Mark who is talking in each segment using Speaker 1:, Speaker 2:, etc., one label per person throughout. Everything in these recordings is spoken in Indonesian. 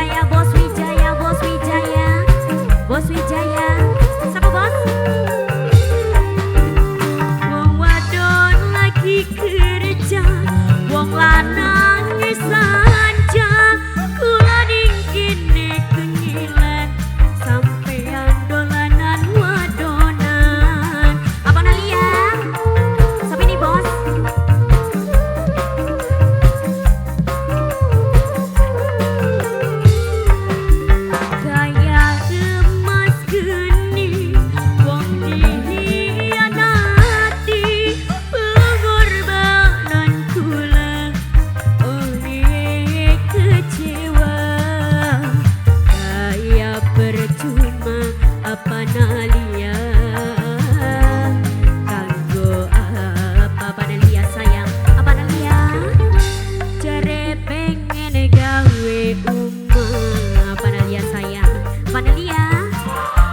Speaker 1: Wijaya, Bos Wijaya, Bos Wijaya, Bos Wijaya. Siapa bos? Wong wadon lagi kerja, wong lanang sanja, kula dingkine kengilan sampean dolanan wadonan. Apa Nalia? Siapa ini bos? Gaya emas geni, wong dihianati, pengorbanan kula oleh kecewa. Gaya percuma apa Nalia, kanggo apa Nalia sayang, apa Nalia? Jare pengen gawe apa Nalia sayang, apa Nalia?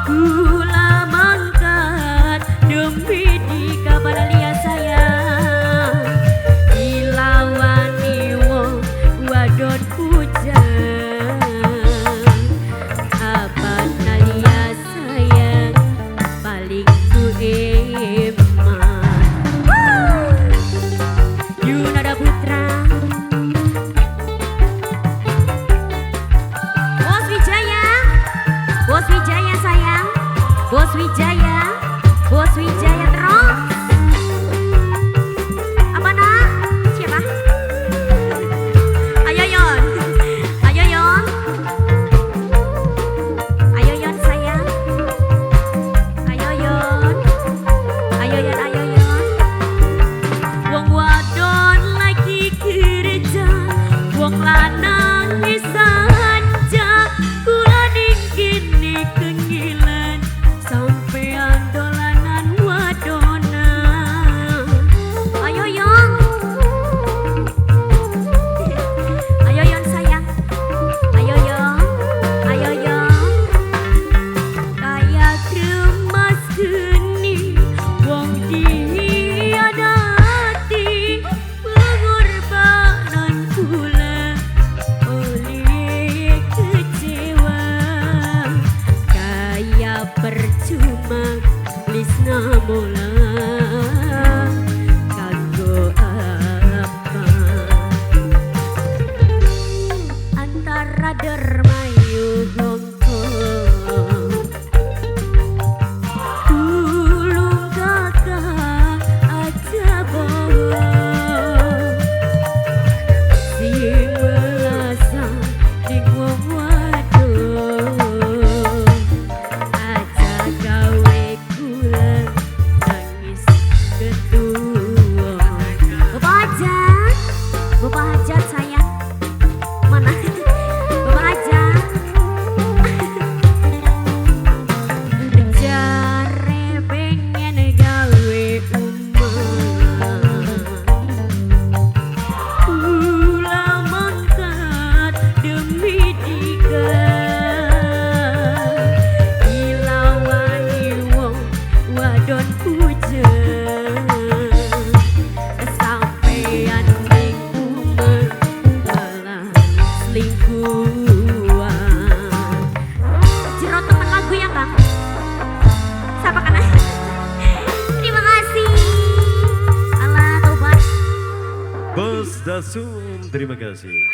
Speaker 1: Kula mangkat demi dika apa Nalia sayang, dilawani wong wadon pujang. Apa Nalia sayang paling ku eman. Yunada Putra, Bos Wijaya, Bos Wijaya sayang, Bos Wijaya, Bos Wijaya terus. Apa nak? Siapa? Ayo Yon, ayo Yon, ayo Yon sayang, ayo Yon, ayo Yon, ayo Yon. Wong wadon lagi kerja, wong lanang sanja, kula dingkini kengilan sampean dolanan wadonan. Ayo Yon, ayo Yon sayang, ayo Yon, ayo Yon. Kaya kemas geni, wong dihianati, pengorbanan kula oleh kecewa. Kaya percuma lisna mola, kanggo apa? Antara dermayu hongkong, tulung kakak aja bohong, sing welasan ning wong wadon, aja gawe kula nangis ketua. Bapak Hajat, Bapak Hajat sayang, mana? Bapak Hajat. Jare pengen gawe umat, kula mangkat demi dika, dilawani wong wadon pujang, sampean ning umah malah selingkuhan. Jero temen lagu ya Kang? Siapa kan? Terima kasih. Allah tobat.
Speaker 2: Bos Dasum, terima kasih.